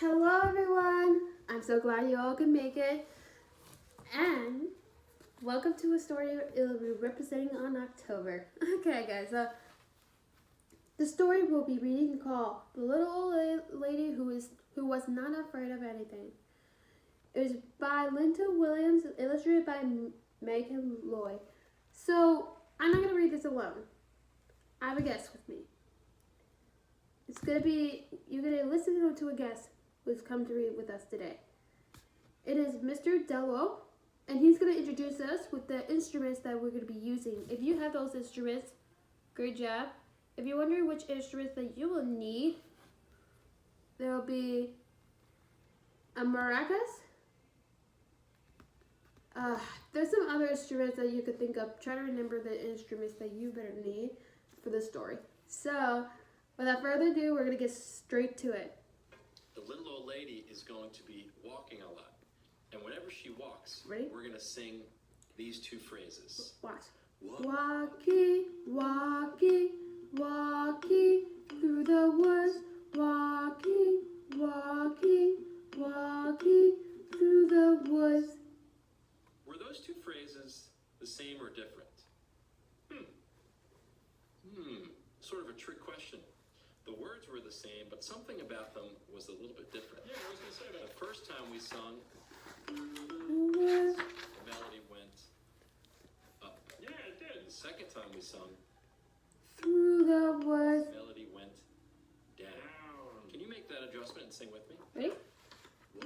Hello everyone! I'm so glad you all could make it. And welcome to a story it'll be representing on October. Okay guys, the story we'll be reading called The Little Old Lady Who Was Not Afraid of Anything. It is by Linda Williams, illustrated by Megan Lloyd. So I'm not gonna read this alone. I have a guest with me. You're gonna listen to a guest who's come to read with us today. It is Mr. Dello, and he's gonna introduce us with the instruments that we're gonna be using. If you have those instruments, great job. If you're wondering which instruments that you will need, there'll be a maracas. There's some other instruments that you could think of. Try to remember the instruments that you better need for the story. So, without further ado, we're going to get straight to it. The little old lady is going to be walking a lot. And whenever she walks, Ready? we're going to sing these two phrases. Watch. Walk. Walking, walking, walking through the woods. Walking, walking, walking through the woods. Were those two phrases the same or different? Sort of a trick question. The words were the same, but something about them was a little bit different. Yeah, I was going to say that. The first time we sung, the melody went up. Yeah, it did. The second time we sung, through the woods. the melody went down. Can you make that adjustment and sing with me? Ready?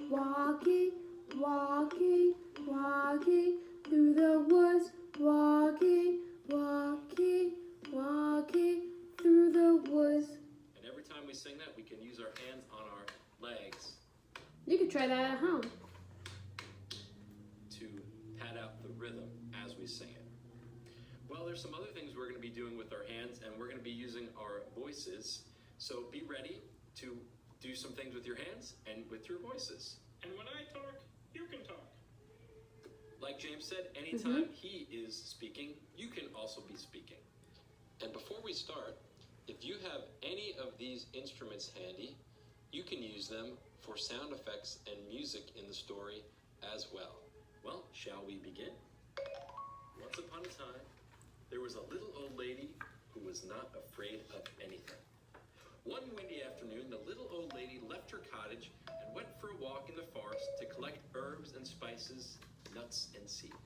Walking, walking, walking through the woods. Walking, walking, walking through the woods. And every time we sing that, we can use our hands on our legs You can try that at home. to pad out the rhythm as we sing it. Well, there's some other things we're going to be doing with our hands, and we're going to be using our voices. So be ready to do some things with your hands and with your voices. And when I talk, you can talk. Like James said, anytime he is speaking, you can also be speaking. And before we start, if you have any of these instruments handy, you can use them for sound effects and music in the story as well. Well, shall we begin? Once upon a time, there was a little old lady who was not afraid of anything. One windy afternoon, the little old lady left her cottage and went for a walk in the forest to collect herbs and spices, nuts and seeds.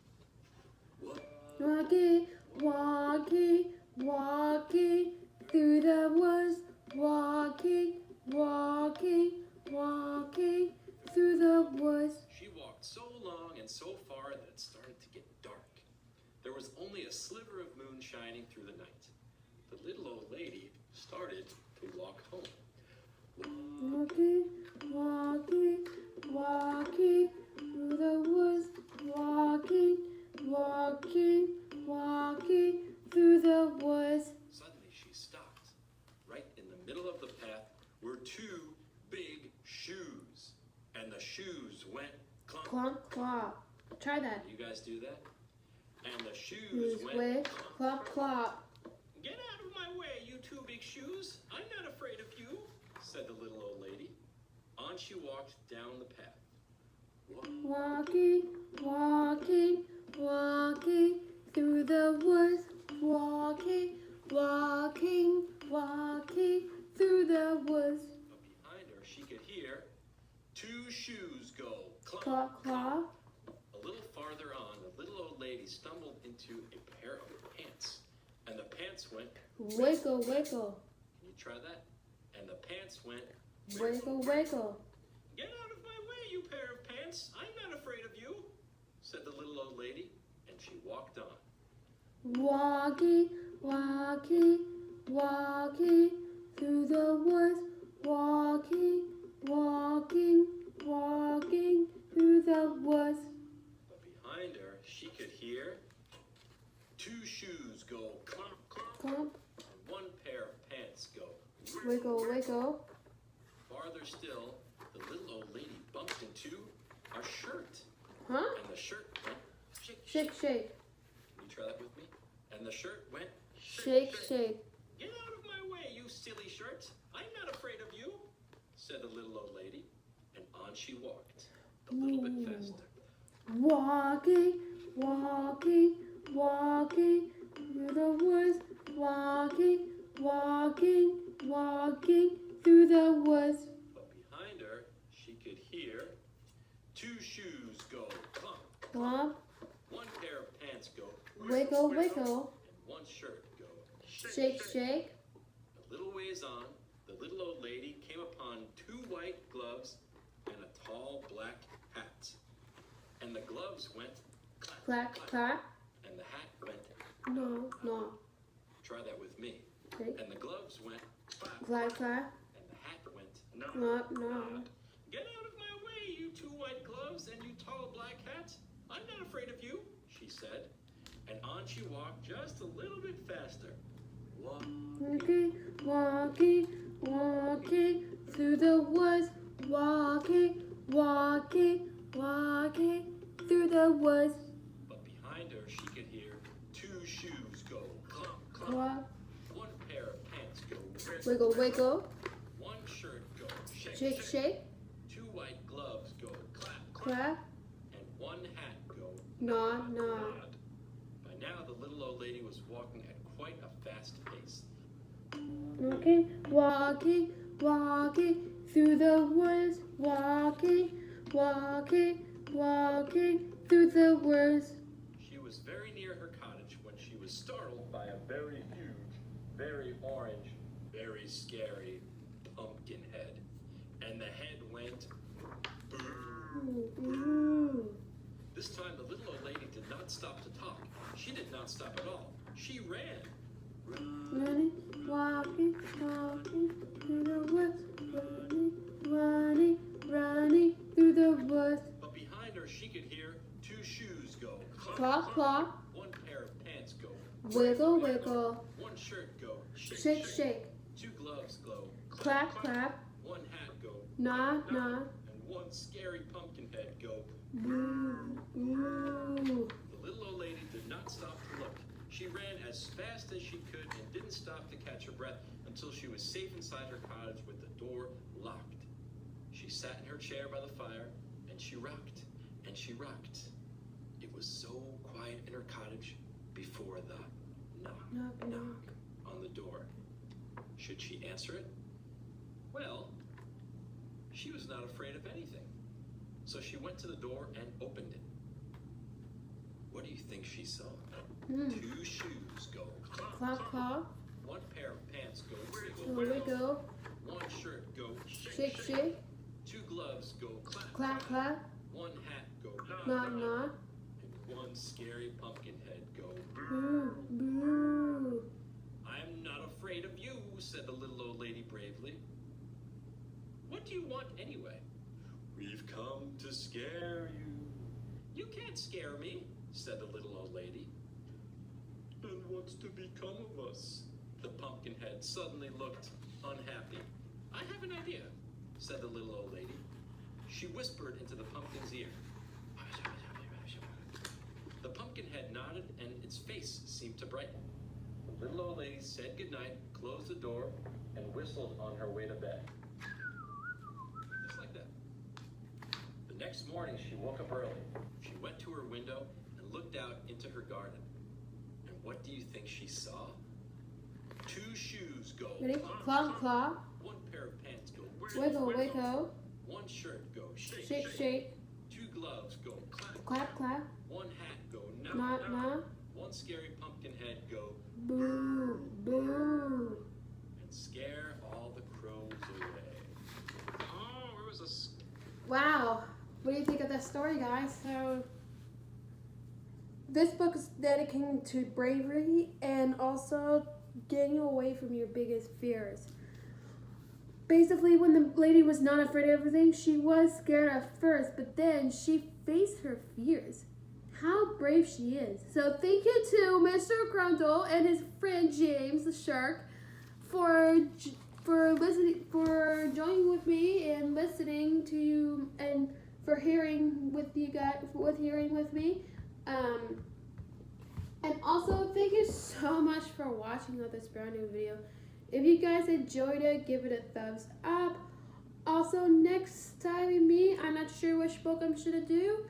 Walking, walking, walking through the woods. Walking, walking, walking through the woods. She walked so long and so far that it started to get dark. There was only a sliver of moon shining through the night. The little old lady started to walk home. Walking, walking, walking through the woods. Walking, walking, walking through the woods. Suddenly she stopped. Right in the middle of the path were two big shoes. And the shoes went clunk. Clomp, clomp. Try that. You guys do that? And the shoes Shoes went with clomp, clomp. Get out of my way, you two big shoes. I'm not afraid of you, said the little old lady. On she walked down the path. Walking, walking, walking through the woods. Walking, walking, walking through the woods. But behind her, she could hear two shoes go clunk, Clop, clop. A little farther on, the little old lady stumbled into a pair of pants. And the pants went, Wiggle, wiggle. can you try that? And the pants went, Wiggle, wiggle. get out of my way, you pair of pants. I'm not afraid of you, said the little old lady. And she walked on. Walking, walking, walking through the woods. Walking, walking, walking through the woods. But behind her, she could hear two shoes go clomp, clomp, Clomp, and one pair of pants go wiggle, wiggle. Farther still, the little old lady bumped into a shirt. Huh? And the shirt went shake, Shake, shake. Can you try that with me? And the shirt went Shake, shake. Get out of my way, you silly shirt. I'm not afraid of you, said the little old lady. and on she walked, a little bit faster. Walking, walking, walking through the woods. Walking, walking, walking through the woods. But behind her, she could hear two shoes go clomp, Clomp, one pair of pants go wiggle, wiggle, and one shirt go shake, shake. A little ways on, the little old lady came upon two white gloves and a tall black hat. And the gloves went clap, Clack, clack. and the hat went, No, no. try that with me. Okay. And the gloves went clap, Clack, clack. and the hat went, No, no. Get out of my way, you two white gloves and you tall black hat. I'm not afraid of you, she said. And on she walked just a little bit faster. Walking, walking, walking through the woods. Walking, walking, walking through the woods. But behind her, she could hear two shoes go clomp, clomp. Clomp, One pair of pants go wiggle, wiggle, One shirt go shake, shake, shake, Two white gloves go clap, clap, And one hat go nod, nod. nod. By now, the little old lady was walking at quite a fast pace. Walking, walking, walking through the woods. Walking, walking, walking through the woods. She was very near her cottage when she was startled by a very huge, very orange, very scary pumpkin head. And the head went brrr. Ooh. This time, the little old lady did not stop to talk. She did not stop at all. She ran. Running, walking, walking through the woods. Running, running, running through the woods. But behind her, she could hear two shoes go Clop, clop, One pair of pants go wiggle, wiggle, One shirt go shake, shake, Two gloves glow clap, clap, One hat go nod, nod. and one scary pumpkin head go. Ooh, ooh. The little old lady did not stop to look. She ran as fast as she could and didn't stop to catch her breath until she was safe inside her cottage with the door locked. She sat in her chair by the fire and she rocked and she rocked. It was so quiet in her cottage before the knock, Knock, knock. on the door. Should she answer it? Well, she was not afraid of anything. So she went to the door and opened it. What do you think she saw? Two shoes go Clop, clop, One pair of pants go wiggle, One shirt go shake, shake, Two gloves go clap, clap, One hat go nod, nod. And one scary pumpkin head go. Boo, boo. I'm not afraid of you, said the little old lady bravely. What do you want anyway? We've come to scare you. You can't scare me, said the little old lady. And what's to become of us? The pumpkin head suddenly looked unhappy. I have an idea, said the little old lady. She whispered into the pumpkin's ear. The pumpkin head nodded and its face seemed to brighten. The little old lady said goodnight, closed the door, and whistled on her way to bed. Just like that. The next morning, she woke up early. She went to her window and looked out into her garden. And what do you think she saw? Two shoes go. Ready? Clop, clop, One pair of pants go. wiggle, wiggle, One shirt go. shake, shake, Two gloves go. clap, clap, One hat go. nod, nod. One scary pumpkin head go. Boo, boo. And scare all the crows away. Oh, it was Wow. What do you think of that story, guys? So, this book is dedicated to bravery and also getting away from your biggest fears. Basically, when the lady was not afraid of everything, she was scared at first, but then she faced her fears. How brave she is. So thank you to Mr. Grundle and his friend James the shark for listening, for joining with me and listening to, and for hearing with you guys, hearing with me. And also thank you so much for watching this brand new video. If you guys enjoyed it, give it a thumbs up. Also, next time we meet, I'm not sure which book I'm gonna do,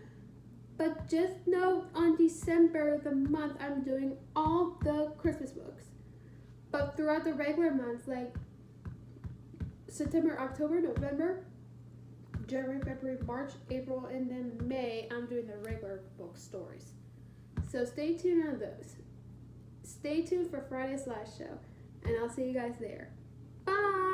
but just know on December, the month, I'm doing all the Christmas books. But throughout the regular months, like September, October, November, January, February, March, April, and then May, I'm doing the regular book stories. So stay tuned on those. Stay tuned for Friday's live show, and I'll see you guys there. Bye!